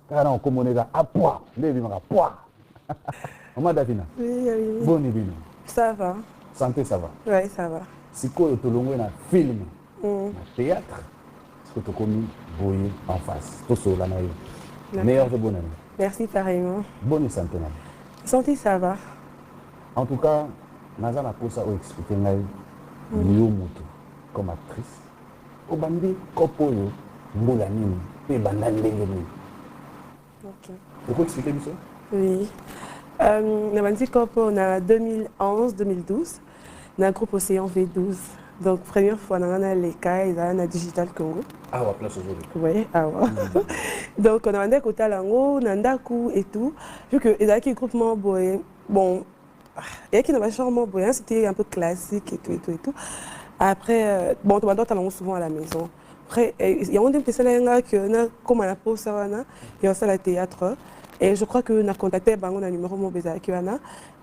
Car on communique à poids, les vivants à poids. Maman Davina. Oui. Bon niveau. Ça va. Santé, ça va. Oui, ça va. Si tu as un film, un théâtre, ce que tu as commis, bouillir en face. Tout ça, là, meilleure de bonne année. Merci pareillement. Bonne santé. Santé, ça va. En tout cas, Naza na posa o expliquer ngai Lio Moto comme actrice. Au bandi kopo yo mbula nini pe banda ndenge nini. OK. Tu peux expliquer ça? Oui. On a dit qu'on a 2011-2012, on a un groupe Océan V12. Donc, première fois, on a les cas, on a Digital Congo. Ah, ouais, place aujourd'hui. Oui, ah ouais. Donc, on a un côté à l'ango, on a un coup et tout. Vu que il y a un groupement, bon, il y a qui n'a pas changement, c'était un peu classique et tout. Après, bon, on doit souvent à la maison. Après, il y a des personnes qui ont comme à la pause, il y a aussi le théâtre. Et je crois qu'on a contacté on a numéro mon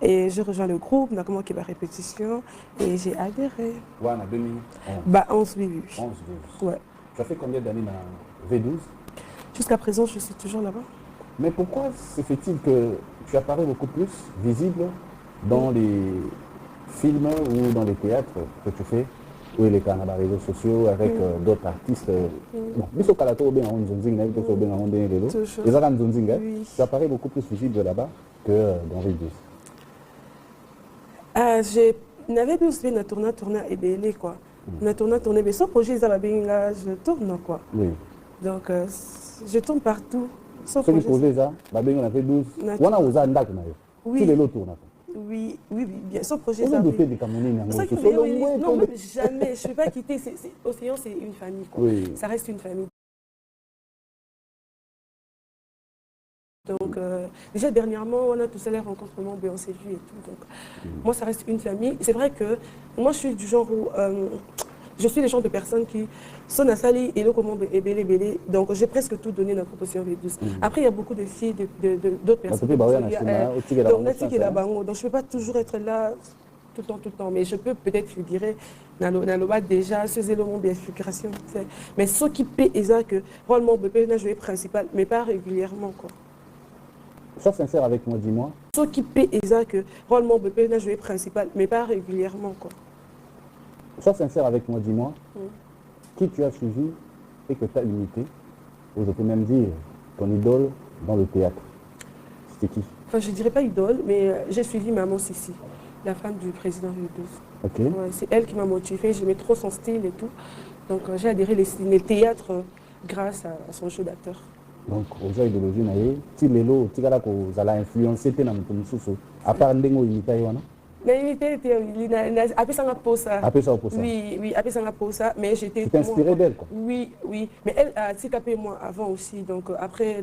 et j'ai rejoint le groupe, on a commencé la répétition et j'ai adhéré. Ouais, en 2011. Bah 11 oui. 11, 12. Ouais. Tu as fait combien d'années dans V12? Jusqu'à présent, je suis toujours là-bas. Mais pourquoi se fait-il que tu apparais beaucoup plus visible dans les films ou dans les théâtres que tu fais, ou les canaux les réseaux sociaux avec d'autres artistes? Bon, tu apparais beaucoup plus visible là-bas que dans V12. On avait tous fait un tournoi et belé quoi. On a tourné, mais ce projet, je tourne quoi. Oui. Donc, je tourne partout. Ce projet, on a fait 12. On a osé un dac. Oui. Oui, bien. Ce projet, ça. Non, mais jamais. Je ne vais pas quitter. Océan, c'est une famille. Quoi. Oui. Ça reste une famille. Donc, déjà dernièrement, on a tous les rencontrements, on s'est vu et tout. Donc, moi, ça reste une famille. C'est vrai que moi, je suis du genre où je suis le genre de personne qui sont à Sali et le comment belé. Donc, j'ai presque tout donné dans la proposition V12. Après, il y a beaucoup de filles, d'autres personnes. Donc, je ne peux pas toujours être là tout le temps. Mais je peux peut-être, je dirais, dans le bas déjà, ce c'est le monde bien figuration. Mais ce qui paie, c'est que vraiment, je peux jouer principal, mais pas régulièrement, quoi. Sois sincère avec moi, dis-moi. Ce qui paie, c'est que vraiment, je peux jouer principal, mais pas régulièrement, quoi. Sois sincère avec moi, dis-moi. Qui tu as suivi et que tu as imité, ou je peux même dire ton idole dans le théâtre. C'était qui? Enfin, je ne dirais pas idole, mais j'ai suivi Maman Sissi, la femme du président V12. Okay. Ouais, c'est elle qui m'a motivée, j'aimais trop son style et tout. Donc j'ai adhéré les théâtres grâce à son jeu d'acteur. Donc, aux idéologies, si les lots, tu as influencé dans le sous à part Ndengo imité, l'imité était après ça m'a posé ça. Oui, après ça m'a posé ça, mais j'étais. Tu t'es inspiré d'elle quoi? Oui, mais elle a handicapé moi avant aussi, donc après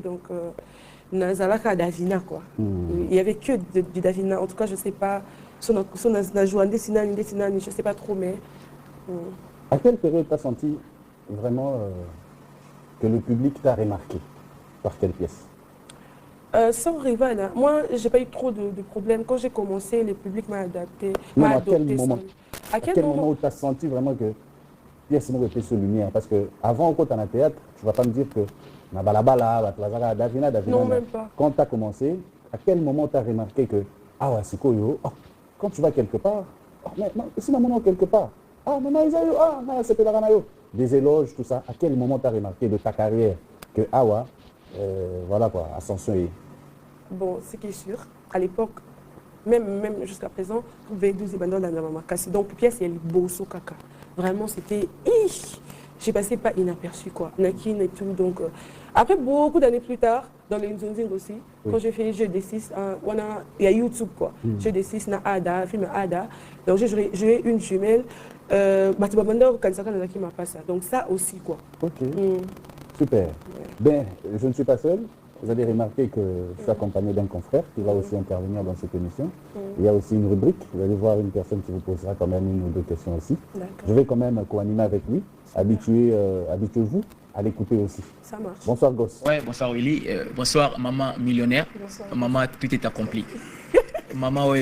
Nazalaka Davina quoi. Il n'y avait que du Davina, en tout cas je sais pas, son joie je sais pas trop mais. À quelle période tu as senti vraiment que le public t'a remarqué? Par quelle pièce? Sans rival, hein. Moi, j'ai pas eu trop de problèmes. Quand j'ai commencé, le public m'a adapté. À quel moment? À quel moment où tu as senti vraiment que pièce m'a été sur lumière? Parce que avant, quand tu es en théâtre, tu ne vas pas me dire que non, même pas. Quand tu as commencé, à quel moment tu as remarqué que ah ouais, c'est quoi quand tu vas quelque part, ici maman quelque part. Ah maman Isaïo, c'était la Ranayo. Des éloges, tout ça. À quel moment tu as remarqué de ta carrière que ah ouais, voilà quoi, ascension est. Bon, ce qui est sûr, à l'époque, même jusqu'à présent, V12 et Bandol dans ma casse. Donc, pièce, il y a le beau sous caca. Vraiment, c'était. J'ai passé pas inaperçu quoi. Nakin et tout. Donc, après, beaucoup d'années plus tard, dans les Nzonzing aussi, quand j'ai fait Jeu des 6, il y a YouTube quoi. Jeu des 6, na Ada, film Ada. Donc, j'ai joué une jumelle. Matibabanda, Kansaka, Nazaki m'a passé. Donc, ça aussi quoi. Ok. Super. Ben, je ne suis pas seul. Vous avez remarqué que je suis accompagné d'un confrère qui va aussi intervenir dans cette émission. Il y a aussi une rubrique. Vous allez voir une personne qui vous posera quand même une ou deux questions aussi. Je vais quand même co-animer avec lui. Habituez-vous à l'écouter aussi. Ça marche. Bonsoir, Goss. Ouais, bonsoir, Willy. Bonsoir, maman millionnaire. Bonsoir. Maman, tout est accompli. Maman,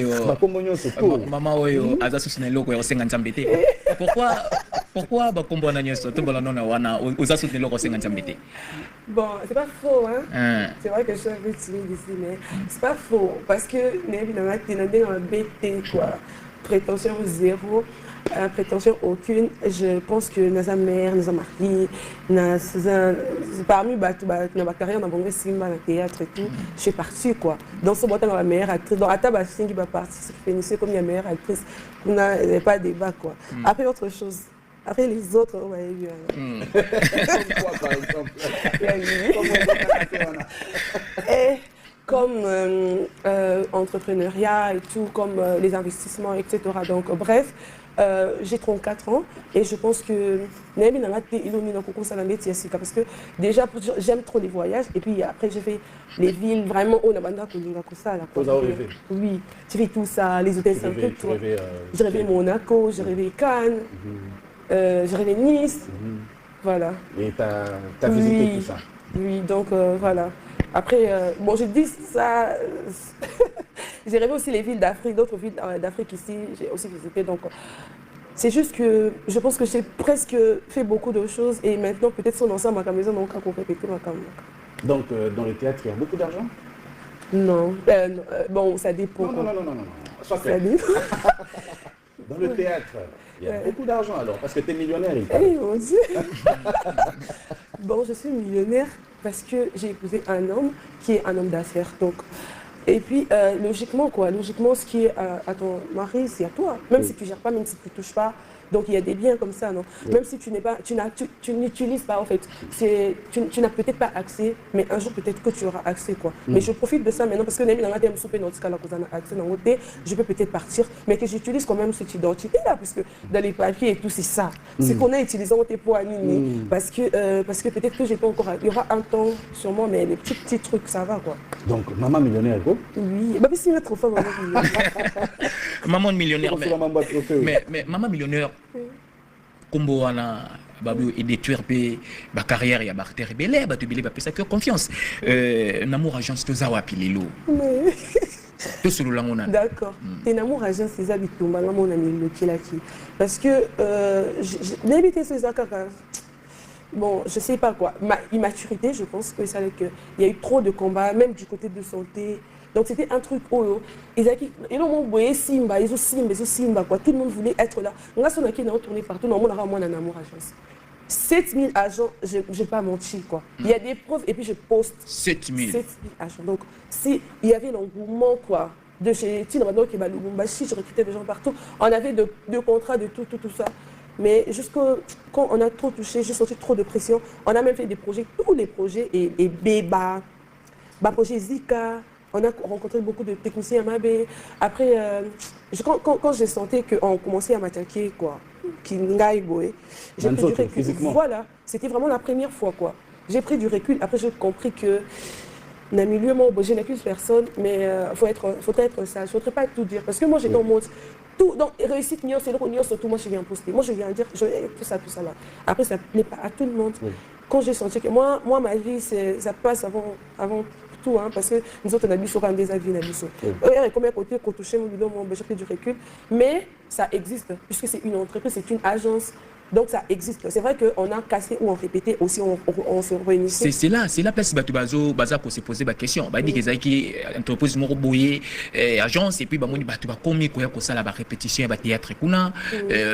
Maman, Azasu Sineloko, 50 Pourquoi Pourquoi bakombo na nyoso to bala nona wana oza soutenir le conseil ngambité? Bon, c'est pas faux, hein. C'est vrai que je suis un peu timide ici, mais c'est pas faux. Parce que, évidemment, tu es dans un BT, quoi. Prétention zéro, prétention aucune. Je pense que nous sommes mère, nous sommes mariés, parmi ma carrière, dans le cinéma, dans le théâtre et tout, je suis partie, quoi. Dans ce moment, dans la meilleure actrice, dans la table, qui va participer, comme la meilleure actrice, il n'y a pas de débat, quoi. Après, autre chose. Après les autres, on va y Comme quoi, par exemple? Et comme entrepreneuriat et tout, comme les investissements, etc. Donc, bref, j'ai 34 ans et je pense que parce que déjà, j'aime trop les voyages et puis après, j'ai fait les villes vraiment au Nabanda, oui, j'ai fait tout ça, les hôtels 5 étoiles. J'ai rêvé Monaco, j'ai rêvé Cannes. J'ai rêvé Nice, voilà. Et tu as visité tout ça? Oui, donc voilà. Après, bon, je dis ça, j'ai rêvé aussi les villes d'Afrique, d'autres villes d'Afrique ici, j'ai aussi visité. Donc, c'est juste que je pense que j'ai presque fait beaucoup de choses et maintenant, peut-être son ensemble à la maison, donc à répéter ma caméra. Donc, dans le théâtre, il y a beaucoup d'argent? Non, bon, ça dépend. Non. Ça dépend. Dans le théâtre, il y a beaucoup d'argent alors, parce que tu es millionnaire. Oui, mon Dieu. Bon, je suis millionnaire parce que j'ai épousé un homme qui est un homme d'affaires. Donc, et puis, logiquement, ce qui est à ton mari, c'est à toi. Même si tu ne gères pas, même si tu ne touches pas. Donc, il y a des biens comme ça, non? Même si tu n'utilises pas, en fait. Tu n'as peut-être pas accès, mais un jour, peut-être que tu auras accès, quoi. Mais je profite de ça maintenant parce que je peux peut-être partir, mais que j'utilise quand même cette identité-là, parce que dans les papiers et tout, c'est ça. C'est qu'on a utilisé en pour animer. Parce que peut-être que j'ai pas encore... Il y aura un temps sur moi, mais les petits trucs, ça va, quoi. Donc, maman millionnaire, quoi? Oui. Bah, c'est notre femme, maman millionnaire. Maman millionnaire, mais maman millionnaire, combo wana babu et détruire ba carrière ya ba terre belé ba tubili ba pesa que confiance namour agence to zawa pilelo to sulu la ngona. D'accord. T'es namour agence c'est zabitumba nga mona mi lokilaki parce que n'habiter ces akaka. Bon, je sais pas quoi. Ma immaturité, je pense que ça qu'il y a eu trop de combats, même du côté de santé. Donc c'était un truc où ils ont envoyé Simba, ils ont Simba, quoi. Tout le monde voulait être là. On a son qui est retourné partout. Non, on a vraiment un amour agence. 7000 agents, je n'ai pas menti, quoi. Il y a des preuves et puis je poste. 7000 agents. Donc, il y avait l'engouement, quoi, de chez Tinrado qui est Lubumbashi, je recrutais des gens partout. On avait deux contrats, de tout ça. Mais quand on a trop touché, j'ai senti trop de pression. On a même fait des projets, tous les projets, et Béba, projet Zika. On a rencontré beaucoup de techniciens à Mabé. Après, quand j'ai senti qu'on commençait à m'attaquer, quoi, j'ai pris du recul. Voilà, c'était vraiment la première fois, quoi. J'ai pris du recul. Après, j'ai compris que dans le milieu, je n'accuse personne, mais il faudrait être sage. Il ne faudrait pas tout dire. Parce que moi, j'étais en mode, tout, donc réussite, c'est le surtout moi, je viens poster. Moi, je viens dire, tout ça là. Après, ça ne plaît pas à tout le monde. Oui. Quand j'ai senti que moi ma vie, ça passe avant tout, hein, parce que nous autres, on a mis sur un des avis, combien de côtés qu'on touchait, j'ai pris du recul. Mais ça existe, puisque c'est une entreprise, c'est une agence. Donc ça existe. C'est vrai qu'on a cassé ou on répétait aussi, on se réunissait. C'est là place Batubazo, Baza pour se poser la question. Bah dit que ça qui entreprise Moroboye, agence et puis bah moni Batuba komi quoi ça la répétition ba théâtre kuna,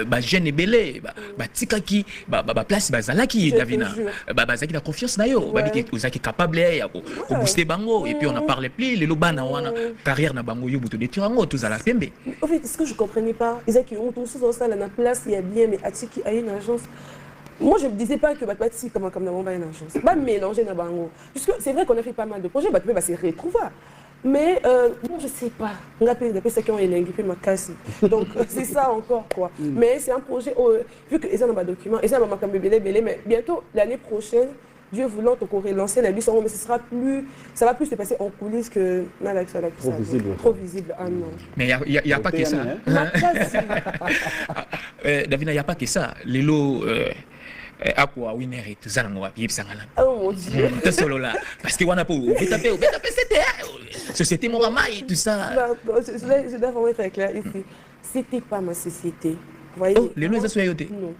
bah jeune et belé, bah tika qui bah place Bazala qui Davina, bah Bazaki la confiance na yo, bah dit que Ozaki capable ya ko booster bango et puis on a parlé plus les lobana wana carrière na bango yo buto de tirango tous à la pembe. En fait, ce que je comprenais pas, ils ont tous dans ça la place il y a bien mais Atiki a une agence. Moi, je ne me disais pas que Batbati, comme une agence, pas mélanger dans Bango. Puisque c'est vrai qu'on a fait pas mal de projets, Batbati, c'est retrouvé. Mais bon, je ne sais pas. On appelle ça qui ont élingué ma casse. Donc, c'est ça encore, quoi. Mais c'est un projet, vu que ils ont un document, ils ont un document, mais bientôt, l'année prochaine, Dieu voulant, on pourrait lancer la liste, mais ça va plus se passer en coulisses que trop visible. Ah non. Mais il n'y a pas que ça. Davina, il n'y a pas que ça. Les lots, à quoi winner et tout ça, on va payer ça. Oh mon Dieu. Parce qu'on a pas société Morama et tout ça. Je dois vraiment être clair ici. C'était pas ma société. Vous voyez? Les lots, ils sont ayotés. Non.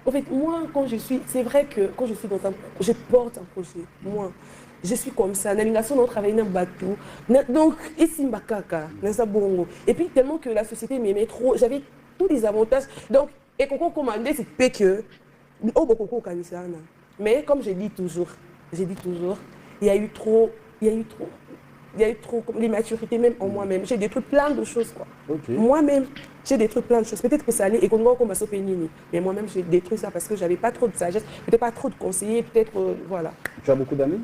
En fait, moi, c'est vrai que quand je suis je porte un projet, moi. Je suis comme ça, on travaille dans le bateau. Donc, ici, et puis, tellement que la société m'aimait trop, j'avais tous les avantages. Donc, et quand on commandait, c'est que. Mais comme je dis toujours, il y a eu trop l'immaturité même en moi-même. J'ai détruit plein de choses, quoi. Okay. Moi-même, j'ai détruit plein de choses. Peut-être que ça allait, et mais moi-même, j'ai détruit ça parce que j'avais pas trop de sagesse, peut-être pas trop de conseillers, peut-être, voilà. Tu as beaucoup d'amis?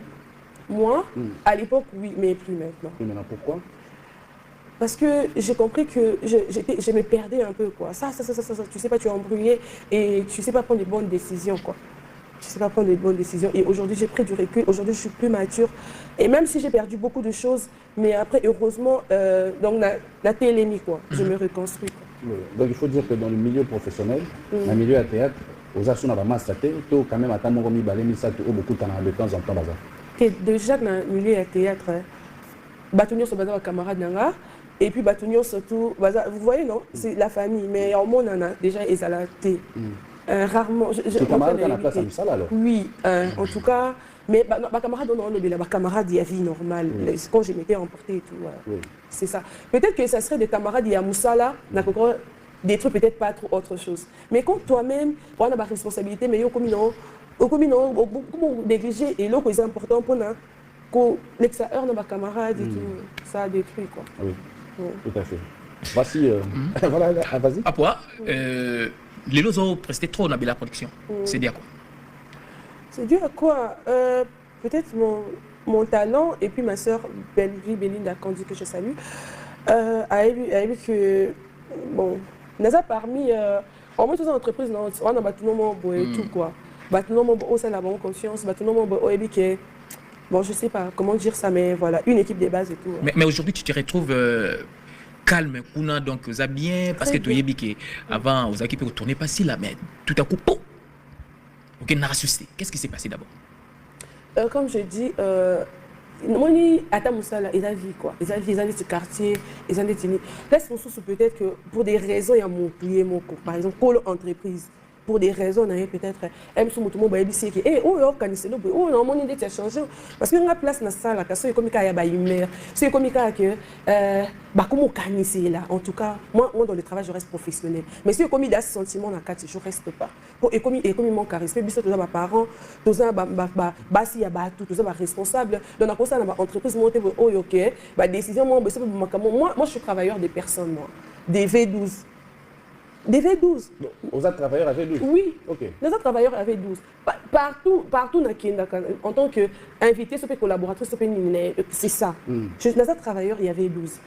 Moi, à l'époque, oui, mais plus maintenant. Et maintenant, pourquoi? Parce que j'ai compris que je me perdais un peu, quoi. Ça, tu sais pas, tu es embrouillé et tu sais pas prendre les bonnes décisions, quoi. Je ne sais pas prendre les bonnes décisions. Et aujourd'hui, j'ai pris du recul. Aujourd'hui, je suis plus mature. Et même si j'ai perdu beaucoup de choses, mais après, heureusement, donc la télémie, quoi. Je me reconstruis, quoi. Oui. Donc, il faut dire que dans le milieu professionnel, dans le milieu à théâtre, aux actions dans la masse, tout quand même à Tamogomi, Balemi, ça, beaucoup de temps en temps. Déjà, dans le milieu à théâtre, Batounion, c'est un camarade Nanga. Et puis, Batounion, surtout, vous voyez, non? C'est la famille. Mais en monde, on a déjà exalaté. Rarement. Tu camarades dans la place à Moussala, alors? Oui, en tout cas. Mais ma camarade, ma camarade, il y a vie normale. Oui. Quand je m'étais emportée et tout. Oui. C'est ça. Peut-être que ça serait des camarades, il y a Moussala, des trucs peut-être pas trop autre chose. Mais quand toi-même, on a ma responsabilité, mais comme beaucoup négligé, et l'autre est important pour nous, que l'extérieur de ma camarade et tout, ça a détruit, quoi. Oui, tout à fait. Voici, voilà, vas-y. À quoi les lots ont presté trop dans la production. C'est dû à quoi? C'est dû à quoi? Peut-être mon talent et puis ma soeur Belinda Kandi, que je salue, a vu que, bon, Naza parmi, en moins toutes les entreprises, on a bâtiment et tout, quoi. Bâtiment au sein de la bonne conscience, bâtiment au que, bon, je sais pas comment dire ça, mais voilà, une équipe de base et tout. Mais aujourd'hui, tu te retrouves calme, kuna, donc ça bien, parce que tu as dit qu'avant, aux équipes, tourner pas si là, mais tout à coup, pouf, ok, n'a ressuscité. Qu'est-ce qui s'est passé d'abord? Comme je dis, moi, à Tamoussala, ils ont vu quoi? Ils ont vu ce quartier, ils ont dit. Là, c'est peut-être que pour des raisons, il y a mon plié, mon coup. Par exemple, pour l'entreprise. Pour des raisons, peut-être, elle me dit que, eh, oh, oh, non, mon idée a changé. Parce que la place dans la salle, c'est comme il y a une mère, c'est comme il y a que, comment organiser là. En tout cas, moi, dans le travail, je reste professionnel. Mais si comme il y a ce sentiment dans le quartier, je ne reste pas. Et comme il manque à respect, tous les parents, tous les responsables, dans la entreprise, oh, ok, décision, moi, je suis travailleur des personnes, moi, des V12. Des V12. Aux autres travailleurs avaient 12? Oui. Okay. Les autres travailleurs avaient 12. Partout en tant qu'invité, collaboratrice, c'est ça. Les autres travailleurs, il y avait 12.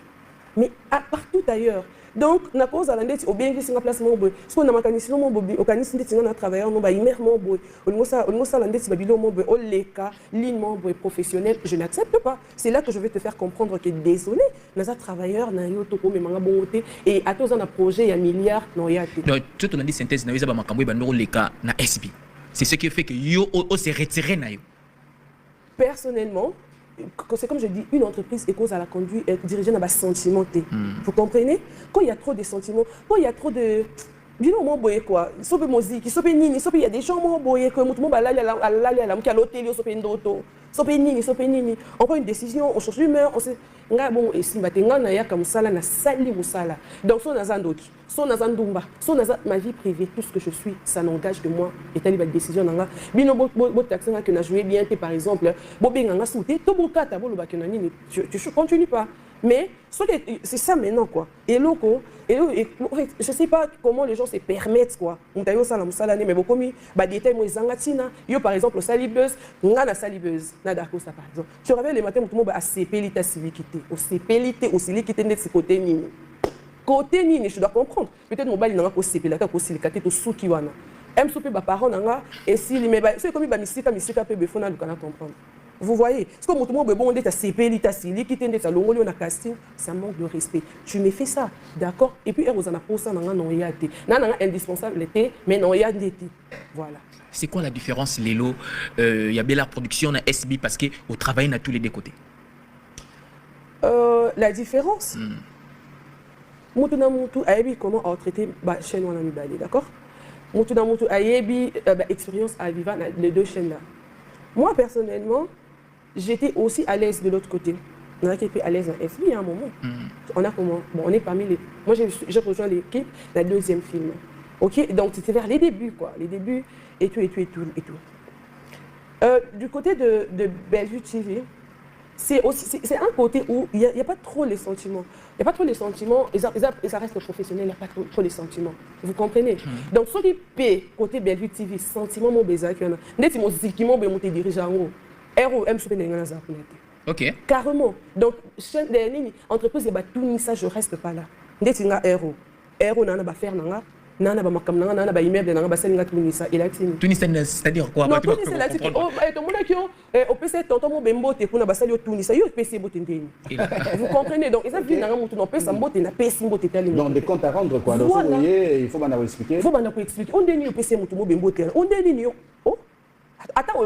Mais partout ailleurs. Donc, on a cause à l'endette, au bien que c'est un placement, parce qu'on a mécanisé mon bobo, au canis de travailleur, on va y mettre mon boy, on a l'endette, mon boy, au leka, ligne mon boy professionnel, je n'accepte pas. C'est là que je vais te faire comprendre que désolé, les autres travailleurs, n'a eu tout comme manga bonté, et à tous un projet, il y a milliards, non, il y a tout. Donc, tout on a dit synthèse, n'a eu ça, makambo, bandoro leka, na SB. C'est ce qui fait que yo, s'est retiré, na yo. Personnellement, c'est comme je dis, une entreprise est cause à la conduite dirigée dans le sentiment. Vous comprenez? Quand il y a trop de sentiments, quand il y a trop de... Il quoi. Il y a des gens qui on prend une décision, on change d'humeur, on sait. Bon, et si comme ça, là, donc, ma vie privée, tout ce que je suis, ça n'engage que moi. Et telle décision, que joué bien, par exemple, tu continues pas. Mais c'est ça maintenant, quoi. Et loco, je sais pas comment les gens se permettent, quoi. On t'a eu ça, mais beaucoup mis, détail, moi, zangatina. Yo, par exemple, salibeuse, on a la salibeuse, nada ça, par exemple. Tu réveilles le matin, tout le monde a sépélité, civilité, au sépélité, au civilité, de ce côté, nini. Côté, nini, je dois comprendre. Peut-être mon bal, il n'a pas sépélité, au civilité, au soukiwana. M soupe, parents, nanga, et si, mais c'est comme il va misika, peu, befona, le canard comprendre. Vous voyez, c'est comme tout le monde bon dit ta CP, ta CILI, qui t'aide ta longue na casting, ça manque de respect. Tu me fais ça, d'accord? Et puis vous en a pour ça non y a été, indispensable l'été, mais non y a été. Voilà. C'est quoi la différence, Lélo? Il y a bien la production na SB parce que au travail na tous les deux côtés. La différence. Moutou na moutou, aïbi comment on traité chez nous en Amibali, d'accord? expérience à vivre les deux chaînes là. Moi personnellement, j'étais aussi à l'aise de l'autre côté. On a été à l'aise en FB à un moment. On a comment? Bon, on est parmi les. Moi j'ai rejoint l'équipe la deuxième film. Ok, donc c'était vers les débuts quoi, les débuts et tout. Du côté de Bellevue TV, c'est un côté où il n'y a pas trop les sentiments. Il n'y a pas trop les sentiments, et ça reste professionnel, il n'y a pas trop les sentiments. Vous comprenez? Donc, ce qui paie côté Bellevue TV, sentiment, mon baiser, dès que mon dirigeant, ok. carrément. Donc, chaîne des lignes, entreprise, tout ça, je ne reste pas là. Dès que tu as héros, n'a pas faire, nana ba makam nana ba immeuble nana ba salinga tunisa elatini tunisa c'est-à-dire quoi? non tunisa c'est la tiki oh to mona ki au PC tonton mo bembo te kuna ba sali o tunisa yo PC bote ndeni vous comprenez donc ils ont vu nana mutu no pesa mbote na PC mbote tali donc des comptes à rendre quoi donc vous voyez il faut m'en expliquer on deni o PC mutu mo bembo te on deni yo oh attends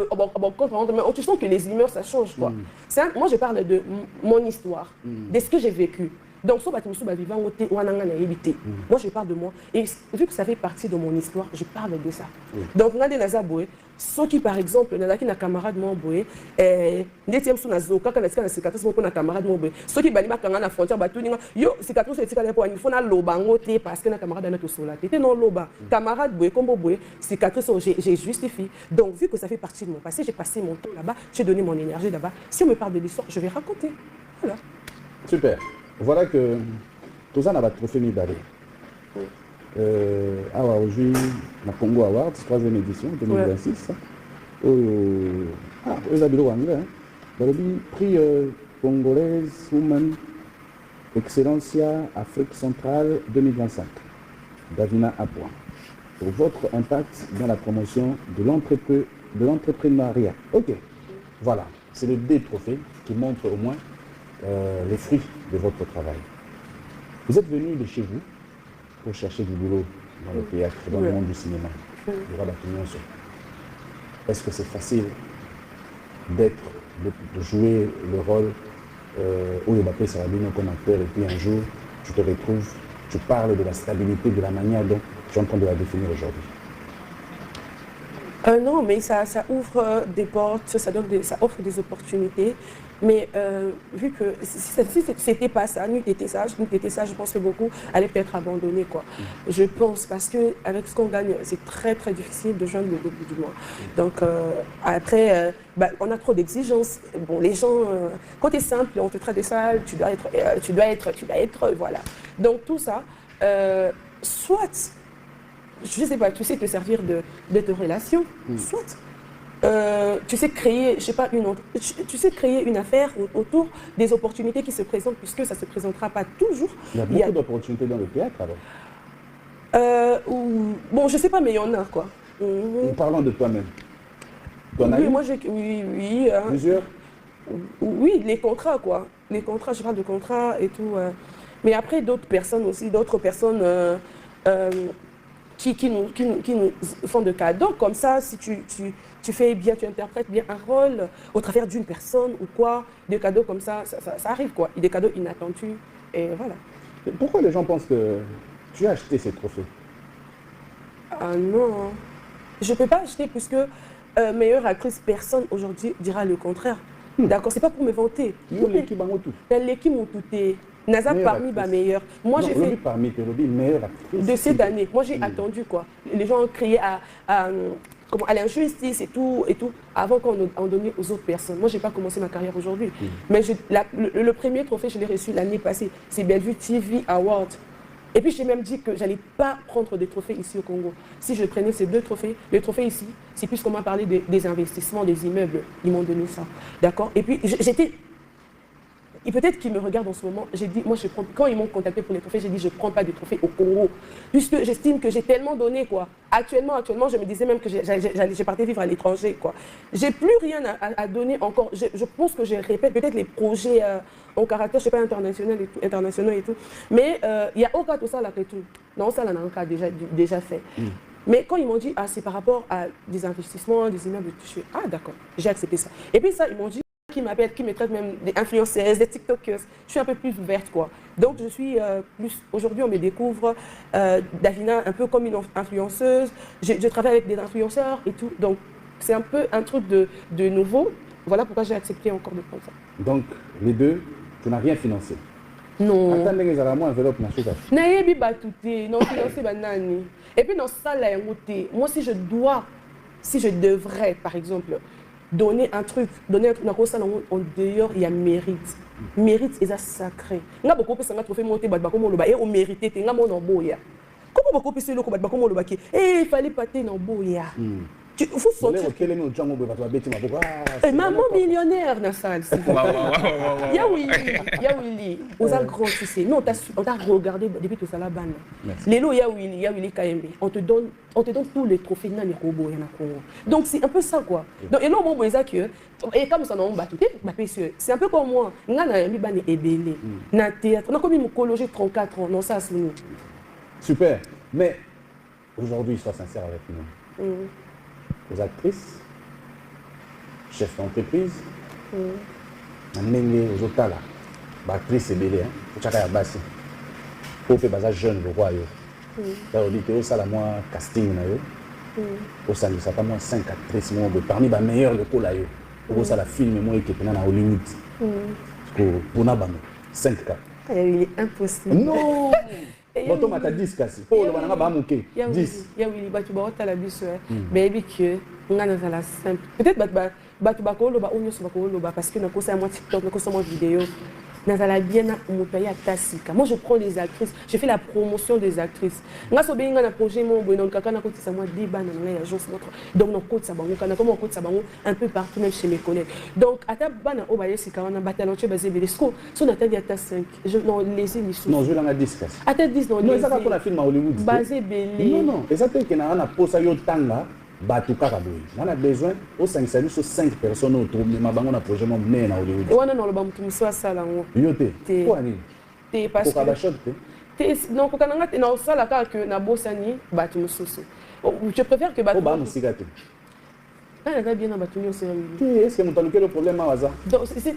compte rendre mais tu sens que les humeurs ça change quoi moi je parle de mon histoire de ce que j'ai vécu. Donc, moi, je parle de moi. Et vu que ça fait partie de mon histoire, je parle de ça. Donc, on a des Nazaboué, ceux qui, par exemple, on a un camarade de mon boé, ceux qui baliment quand on a la frontière, yo, c'est parce que un camarade a sola. C'était non loba. Camarade boé, comme boé, cicatrice, j'ai justifié. Donc, vu que ça fait partie de mon passé, j'ai passé mon temps là-bas, j'ai donné mon énergie là-bas. Si on me parle de l'histoire, je vais raconter. Voilà. Super. Voilà que tout ça n'a pas trophée ni balé. Aujourd'hui, la Congo Awards, 3e édition, 2026. Vous avez le prix congolaise Woman Excellencia Afrique centrale 2025. Davina Apoin. Pour votre impact dans la promotion de l'entrepreneuriat. Ok, voilà. C'est le D-trophée qui montre au moins les fruits de votre travail. Vous êtes venu de chez vous pour chercher du boulot dans le théâtre, dans le monde du cinéma. Est-ce que c'est facile de jouer le rôle où le Bappé Sarabino comme acteur et puis un jour tu te retrouves, tu parles de la stabilité, de la manière dont tu es en train de la définir aujourd'hui? Non, mais ça ouvre des portes, ça offre des opportunités. Mais vu que si c'était pas ça, nous était ça, je pense que beaucoup allaient peut-être abandonner quoi. Je pense parce que avec ce qu'on gagne, c'est très très difficile de joindre le bout du mois. Donc après, on a trop d'exigences. Bon, les gens, quand tu es simple, on te traite de sale, tu dois être, voilà. Donc tout ça, soit je sais pas, tu sais te servir de tes relations, soit tu sais créer, je sais pas, tu sais créer une affaire autour des opportunités qui se présentent, puisque ça ne se présentera pas toujours. Il y a beaucoup d'opportunités dans le théâtre alors? Bon, je sais pas, mais il y en a quoi. Parlons de toi-même. Oui, moi oui. Plusieurs? Oui, les contrats quoi. Les contrats, je parle de contrats et tout. Mais après, d'autres personnes qui nous font de cadeaux, comme ça, si tu fais bien, tu interprètes bien un rôle au travers d'une personne ou quoi, des cadeaux comme ça arrive quoi, des cadeaux inattendus, et voilà. Pourquoi les gens pensent que tu as acheté ces trophées? Ah non, je ne peux pas acheter puisque meilleure actrice, personne aujourd'hui dira le contraire. D'accord, c'est pas pour me vanter. L'équipe m'ont touté. Naza parmi ma meilleure. Moi j'ai fait parmi tes meilleure actrice de cette année. Moi j'ai attendu quoi. Les gens ont crié à l'injustice et tout avant qu'on en donne aux autres personnes. Moi j'ai pas commencé ma carrière aujourd'hui. Mais le premier trophée je l'ai reçu l'année passée. C'est Bellevue TV Award. Et puis j'ai même dit que j'allais pas prendre des trophées ici au Congo. Si je prenais ces deux trophées, les trophées ici, c'est puisqu'on m'a parlé des investissements, des immeubles. Ils m'ont donné ça. D'accord. Et puis j'étais. Et peut-être qu'ils me regardent en ce moment, j'ai dit, moi je prends, quand ils m'ont contacté pour les trophées, j'ai dit je ne prends pas de trophées au Congo, puisque j'estime que j'ai tellement donné quoi. Actuellement, je me disais même que j'ai parti vivre à l'étranger quoi. J'ai plus rien à donner encore. Je pense que je répète peut-être les projets en caractère, je sais pas, internationaux et tout. Mais il y a aucun tout ça là que tout. Non, ça là, on a déjà fait. Mais quand ils m'ont dit, c'est par rapport à des investissements, des immeubles, je fais, d'accord, j'ai accepté ça. Et puis ça, ils m'ont dit, qui m'appellent, qui me traitent même des influenceuses, des TikTokers. Je suis un peu plus ouverte, quoi. Donc, je suis plus... Aujourd'hui, on me découvre Davina un peu comme une influenceuse. Je travaille avec des influenceurs et tout. Donc, c'est un peu un truc de nouveau. Voilà pourquoi j'ai accepté encore de prendre ça. Donc, les deux, tu n'as rien financé. Non. Attends, les gars, moi, enveloppe, ma chouka. Nayebi batouté, non financé banani. Et puis dans ça là, moi si je devrais par exemple donner un truc dans ça en dehors il y a mérite. Mérite est sacré. Nga beaucoup peut s'engager trophée monter bat comme loba et on mérité te nga mon boya. Comment beaucoup peut se le combattre comme loba qui il fallait pater dans boya. Il faut sortir. Maman millionnaire dans la salle. Ya Willy, aux a grand tu sais. Nous on t'a regardé depuis tout ça la banne. Les lots ya Willy KMB. On te donne tous les trophées dans les robots y en a Congo. Donc c'est un peu ça quoi. Donc et là bon ça que et comme ça on battu c'est un peu comme moi. Nga na mi bane ebele. Na théâtre. On a comme mycologie 34 ans non ça c'est nous. Super. Mais aujourd'hui, sois sincère avec nous. Les actrices, chefs d'entreprise, aux autres là, actrices et bébés, pour chaque basi, pour faire des jeunes le roi. Là on dit que ça la moi casting na yo, au sein de ça pas moi 5 actrices parmi les meilleurs le là yo, pour ça la film moi qui est dans Hollywood, pour na 5 cas. Il est impossible. Non. Bon, tu as 10 cassis. Pour le banana, tu as 10. Il y a tu as la bus. Baby, que on a la simple. Peut-être que tu as parce que nous avons moi TikTok, nous avons vidéo. Nous avons bien monté à Tassika. Moi, je prends les actrices. Je fais la promotion des actrices. Nous avons un projet, moi, on a débat dans l'agence. Donc, on un peu partout, même chez mes collègues. Donc, à ta banane, on va essayer de batailler basé Belesco. Si on a à 5, non, les émissions. Non, je l'ai 10. À ta 10, non, c'est ça qu'on a filmé à Hollywood. Basé Belé. Non, exactement, qu'on a posé à Yotanga. On a besoin aux 5 personnes autour de ma banque, on a projet mon nez à Hollywood. Non, le banque, tu me sois ça là. Yoté. Quoi, t'es parce que non, quand on a dans ça là que na bossani, bah tu me soucies. Je préfère que bah. Oh bah mon cigarette. Ah, elle va bien dans Batuni aussi. Est-ce que nous avons le problème à Waza?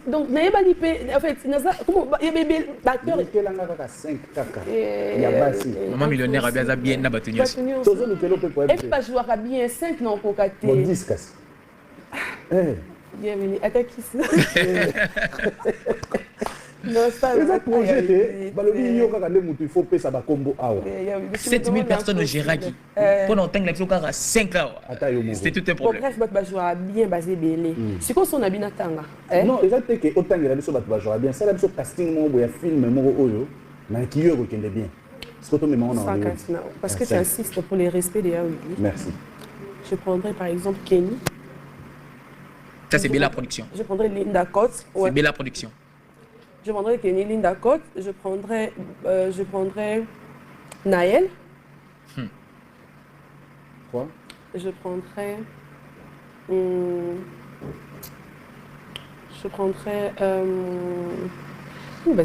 Donc, n'ayez pas dit, en fait, comment il y a bébé batteur. Il y a 5 caca. Il y a Bassi. Maman millionnaire a bien dans Batuni aussi. Et pas jouer à bien 5 non pour 4. Bon 10 casse. Bienvenue. Attaque ici. Non, ça va projet. Il faut payer ça combo. 7000 personnes au Géragi. Pendant que tu as 5 ans. C'était tout un problème. Bref, je vais bien basé Belé. C'est quoi son habit Natanga? Non, exactement que autant que la mission va bien. Ça la mission casting mon boya film mon oyo. Mais qui yo qui est bien. C'est quoi ton parce que tu insistes pour les respects des Yaoui. Merci. Je prendrais par exemple Kenny. Ça c'est Bella Production. Je prendrais Linda Cotte. C'est Bella Production. Je prendrais Kenny, Linda Cotte, je prendrais Naël. Quoi? Je prendrais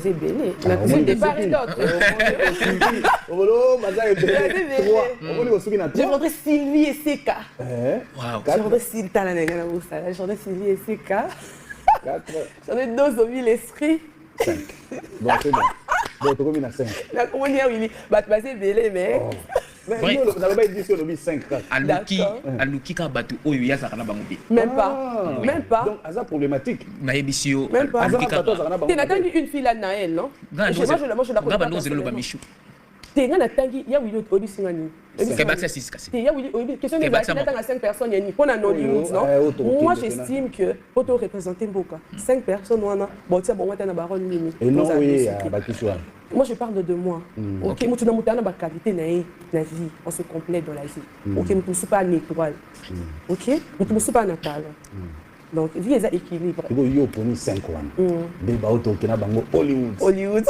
c'est Bélé. La cousine des Paris d'autres. Je prendrais Sylvie et Seka. Je prendrais Sylvie et Seka. J'en ai 2 au mille l'esprit. 5. Bon, c'est bon. Bon, tu combien à 5? La commune oui, bah tu vas Bélé, mais. Mais on n'avait pas dit sur le 5. Aluki quand batu oyo ya zakana bangobi. Même pas. Même pas. Donc, ça problématique. Na ebisio. Même pas. Tu n'as pas dit une fille à Naël, non? Moi je la connais. Gaba nozelo ba michu. Tu n'as pas dit ya Willy Obi Singani. C'est pas ça 6 cassé. Ya Willy Obi question de bâtiment à 5 personnes yani pour un Hollywood, non? Moi j'estime que pour te représenter Mboka, 5 personnes on a bon tu bon on na baronne mini. Et non oui, Bakiswa. Moi, je parle de moi. Ok, moi, tu n'as pas qualité dans la vie. On se complète dans la vie. Ok, nous ne sommes pas une étoile. Ok, nous ne sommes pas natal. Donc, vie est équilibre. Il y a 5 ans. Des bateaux qui sont Hollywood. Hollywood.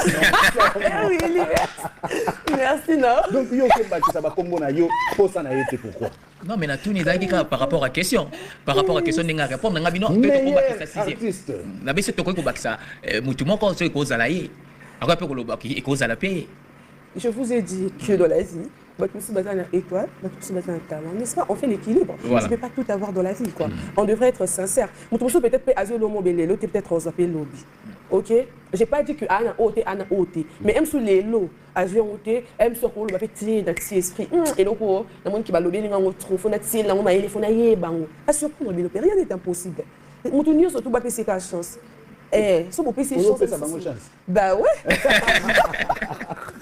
Merci, non? Donc, il y a un peu de pourquoi? Non, mais tout n'est pas par rapport à la question. Par rapport à la question, on a répondu. On a dit non, artiste. On a dit que c'est ça. Moutou, quand c'est cause à la après, on a dit cause à la paix. je vous ai dit que dans la vie, tout se base en étoile, tout se base en talent, n'est-ce pas? On fait l'équilibre. Voilà. On ne peut pas tout avoir dans la vie, quoi. On devrait être sincère. Peut-être peut-être on s'appelle lobby. Ok? J'ai pas dit que Anna OT, mais même sur les lots, avion OT, même sur le va faire dans cet esprit. Et donc, le monde qui va lobby, on trouve, on a tiré, on a éléphoné, à surprendre, rien n'est impossible. On tourne surtout pas PC la chance. Ça vous PC chance. Bah ouais.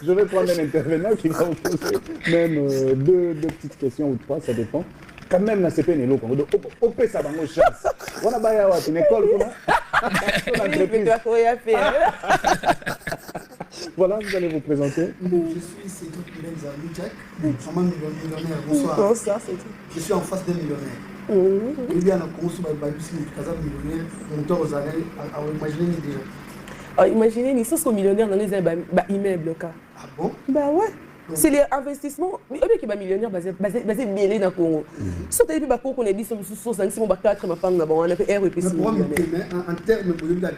Je vais prendre un intervenant qui va vous poser même deux petites questions ou trois, ça dépend. Quand même, la CP n'est pas là. On peut ça dans nos chances. On a une école, voilà, vous allez vous présenter. Je suis Cédric Benza Luchak, maman millionnaire. Bonsoir. Bonsoir, Cédric. Je suis en face d'un millionnaire. Il y a un consul millionnaire, monteur aux années, à imaginer déjà. Imaginez, ils sont millionnaires dans les immeubles. Ah bon? Bah ouais. C'est les investissements. Mais qui est millionnaire basé mêlé dans le Congo. Si tu as dit qu'on a dit que c'est mon 4 ma femme, on a fait REP. En termes de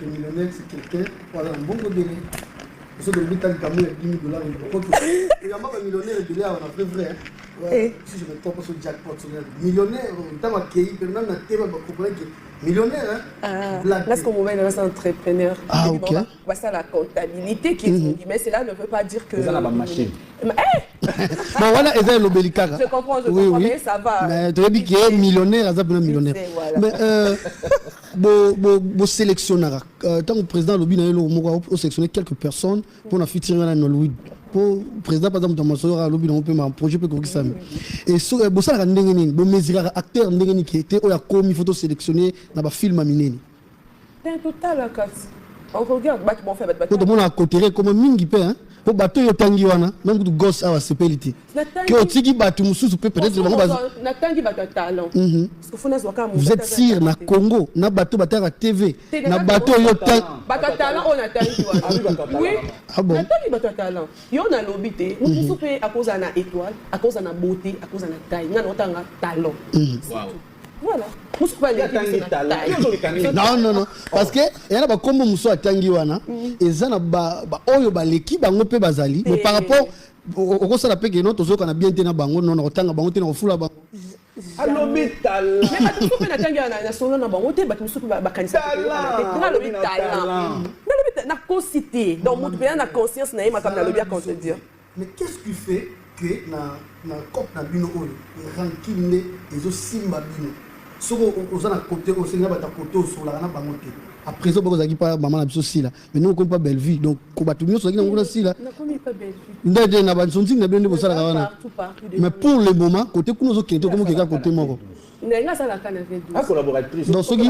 millionnaire, c'est quelqu'un qui a un bon délai. Parce que le but, il y a $10 000. Et il y a un millionnaire, on a fait vrai. Si je me trompe sur le jackpot, millionnaire, dans ma pays, même dans le thème, millionnaire. Là, ce qu'on va être un entrepreneur. Ah, ok. C'est la comptabilité qui est mais cela ne veut pas dire que. Vous avez la machine. Bon, voilà, ils ont l'obélicaire. Je comprends, mais ça va. Mais tu as dit qu'il est millionnaire, il est millionnaire. Mais, bon sélectionneur, tant que le président lobby a sélectionné quelques personnes pour la future dans Hollywood. Pour le président, par exemple, dans mon lobby, on peut un projet pour que ça. Et ça, bon, ça, acteur qui était commis photo sélectionné dans le film Aminé. C'est un total la casse. On regarde, bon, fait, tout le monde a côté comme mingi pe hein. Pour bateau yo tangi wana, même du gosse a sepelité. Que otiki batu mususu peut-être le na tangi batu talent. Vous êtes sire na Congo, na bateau batara TV, na bateau yo tangi batu talent on a tangi wana. Oui. Ah bon. Na tangi batu talent. Yo na lobité, mususu pe à cause na étoile, à cause na beauté, à cause na taille, na otanga talent. Wow. Voilà. Non. Parce que il y a comme muso atangi wana, ezana ba oyo ba leki bango pe bazali, mais par rapport au ça la pe que non tozo kana bien tena bango non otanga bango tena ofula bango. L'hôpital. Mais pas tout na tangi na solo na bango te ba muso ba kanisa na l'hôpital. Na concité, donc mon bien na conscience na yema comme na lobia quand dire. Mais qu'est-ce qui fait que na cop na bino oyo rankine ezo simba bino? Si vous avez un côté, vous avez un côté sur la banque. Après ça, vous avez pas maman la biso là. Mais nous on connaît pas belle vie. Donc ko batu nous so ngina si là. On connaît pas belle vie. Ndé na ba sonzi na bende bosala kana. Mais pour le moment, côté kuno zo kente comme quelqu'un côté moko. Nenga ça la kana fait. Ah collaboratrice. Donc so qui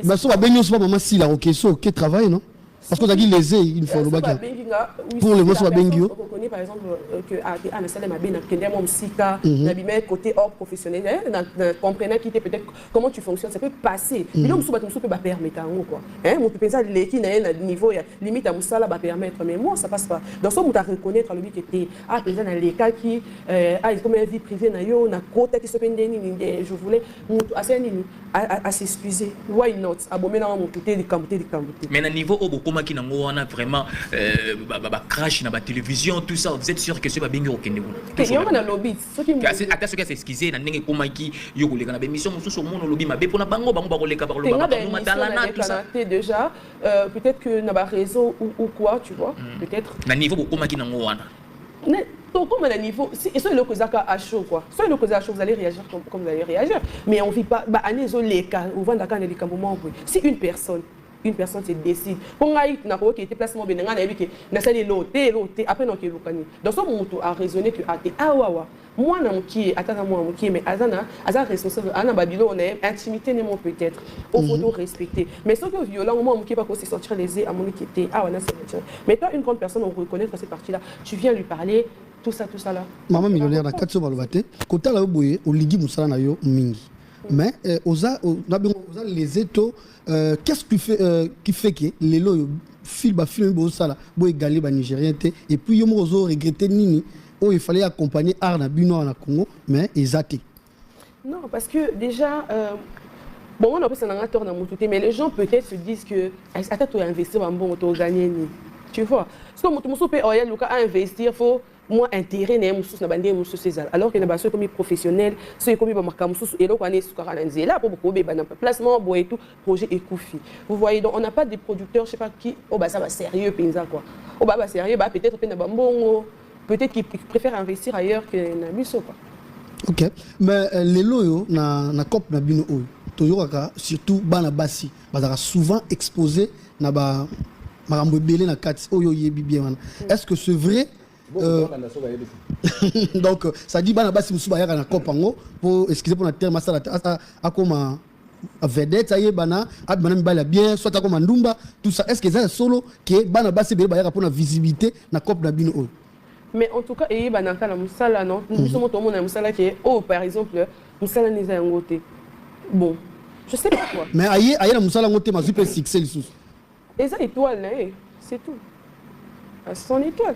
ba so ba benyo so maman si là OK so qui travaille non? Parce qu'on a dit lésé il faut le bac. Pour le moment so ba bengio. On connaît par exemple que à na sala mabé na kende mo msika na bimé côté hors professionnel comprenant qui était peut-être comment tu fonctionnes ça peut passer. Mais là musu peut ba permettre quoi. Hein mon pensa leki na niveau limite à musala ba permettre mais moi ça passe pas. Dans ce muta reconnaître le but était déjà dans les cas qui comme une vie privée na yo na côté qui se pendeni je voulais assez nini à s'excuser. Why not? Abomé na mon côté de camboté. Mais na niveau au comment qui nango on a vraiment crash na ba télévision tout ça vous êtes sûr que c'est pas bien au Kenya il y a un lobby ce qui ata ce qui s'excuser na ndenge koma ki yo koleka na émission mususu mon lobby mabe pona bango ba koleka ba koleka ba matalana tout ça déjà peut-être que na ba réseau ou quoi tu vois peut-être na niveau koma ki nango wana donc comme à niveau et ça le cause à chaud quoi ça le cause à chaud vous allez réagir comme vous allez réagir mais on vit pas bah année les cas on vend d'accord les moment si une personne se décide pour ngaï na ko qui était placement benanga na yebiki na sali loté après non ki lukani donc ça mon a raisonné que awa moi na mki atana moi mki mais azana responsable ana babilo on est intimité ne mon peut-être au faut respecter mais ce que violent moi mki pas qu'on se sentir lésé à mon qui était na c'est mais toi une grande personne on reconnaît que cette partie là tu viens lui parler tout ça là maman millionnaire na katso balobate kota la boye o ligi musala na yo mingi mais oza les étos qu'est-ce qui fait que les lots film bo sala bo égaler ba nigérien et puis yo mo ozo regretter nini il fallait accompagner Arna Bino na Congo mais exacté. Non parce que déjà bon on a pas ça dans tort dans mon tout mais les gens peut-être se disent que attends tu investir en bon tu gagner ni Tu vois. Parce que mon père a investir, il faut moins intérêt alors que les comme professionnels, ceux qui ont et là pour beaucoup placement et tout projet et Koufi. Vous voyez, donc on n'a pas des producteurs, je sais pas qui, oh bah ça va sérieux paysan quoi. Oh bah sérieux, bah peut-être peut-être qu'ils préfèrent investir ailleurs que Nabiso quoi. OK. Mais les loyaux na COP na bino toujours surtout bana basi, bazara souvent exposé na ba marambo belé na kati oyo yebi bien. Est-ce que c'est vrai? Donc ça dit bana basi musuba yaka na COP ngo pour excusez pour la terme ça a comme vedette ça y est bana bana mbala bien soit comme ndumba tout ça est-ce que ça solo que bana basi belé bayaka pour la visibilité na COP na bino. Mais en tout cas, il y a un musala, non? Nous sommes tout le monde un musala qui est, oh, par exemple, musala n'est pas un côté. Bon, je sais pas quoi. Mais aïe, aïe, la musala ngote ma super succès le sous. Et ça étoile, c'est tout. Son étoile.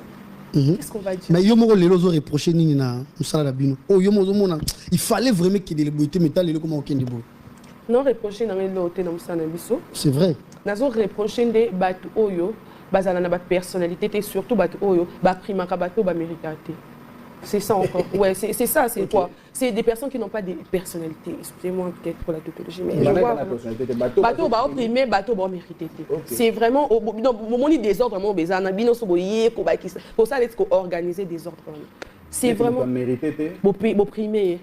Qu'est-ce qu'on va dire? Mais yomo les lozo reproché ni na musala la bino. Oh yomo zomona, il fallait vraiment qu'il y ait des beautés métal le comment aucun des beau. Non reproché dans les lotés dans musala biso. C'est vrai. Nazo reproché des batu oyo. Bazala na ba personnalité et surtout batu oyo ba prima ka batu ba mérité. C'est ça encore. Ouais, c'est ça, c'est quoi? C'est des personnes qui n'ont pas de personnalité. Excusez-moi peut-être pour la tautologie, mais je vois bateau ba opprimé, bateau ba mérité. C'est vraiment non moment ni désordre vraiment bezana bino so boyé ko ba ki pour ça être organiser des ordres. C'est vraiment mérité. Opprimé.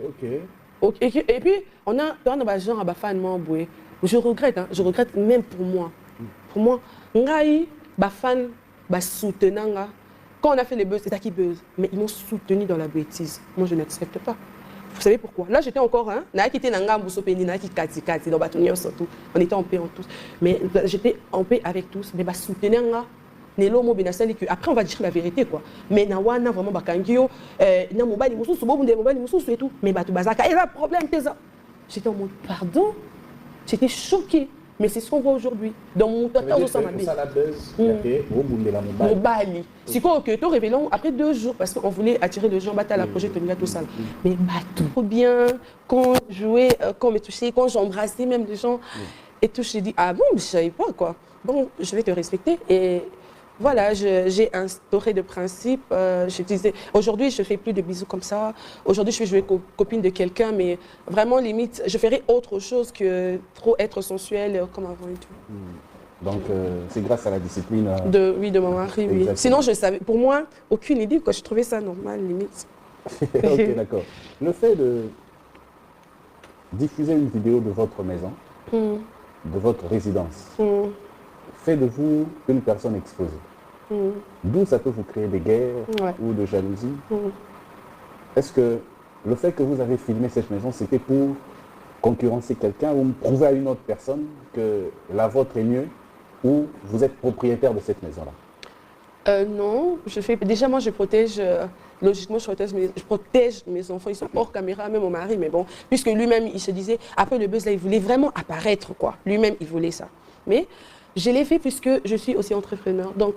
OK. Et puis on a ba genre à ba fan boué. Je regrette même pour moi. Pour moi, ngai ba fan, ba soutenanga. Quand on a fait les buzz, c'est à qui buzz. Mais ils m'ont soutenu dans la bêtise. Moi, je n'accepte pas. Vous savez pourquoi? Là, j'étais encore, hein, on était en paix en tous. Mais j'étais en paix avec tous. Mais bah soutenanga. Après, on va dire la vérité, quoi. Mais nawana vraiment bakangio, na mobali mususu, mobali mususu et tout. Mais bah tu bazaka, et là problème t'es ça. J'étais en mode pardon. J'étais choquée. Mais c'est ce qu'on voit aujourd'hui. Dans mon total, on s'en a mis. Mobali. C'est quoi que tu révélons après 2 jours parce qu'on voulait attirer les gens, battre à la projet, tout ça. Mais bateau. Trop bien, quand je jouais, quand on me touchait, quand j'embrassais même les gens. Et tout, je dis, ah bon, je ne savais pas quoi. Bon, je vais te respecter. Et voilà, j'ai instauré de principe. Je disais, aujourd'hui, je ne fais plus de bisous comme ça. Aujourd'hui, je vais jouer copine de quelqu'un, mais vraiment, limite, je ferai autre chose que trop être sensuelle comme avant et tout. Donc, c'est grâce à la discipline de mon mari, oui. Sinon, je savais, pour moi, aucune idée, quoi. Je trouvais ça normal, limite. Ok, d'accord. Le fait de diffuser une vidéo de votre maison, de votre résidence, fait de vous une personne exposée. D'où ça peut vous créer des guerres ou de jalousie. Est-ce que le fait que vous avez filmé cette maison, c'était pour concurrencer quelqu'un ou prouver à une autre personne que la vôtre est mieux ou vous êtes propriétaire de cette maison-là? Non, déjà moi je protège, logiquement je protège mes enfants, ils sont hors caméra, même mon mari, mais bon, puisque lui-même il se disait, après le buzz là, il voulait vraiment apparaître quoi, lui-même il voulait ça. Mais je l'ai fait puisque je suis aussi entrepreneur, donc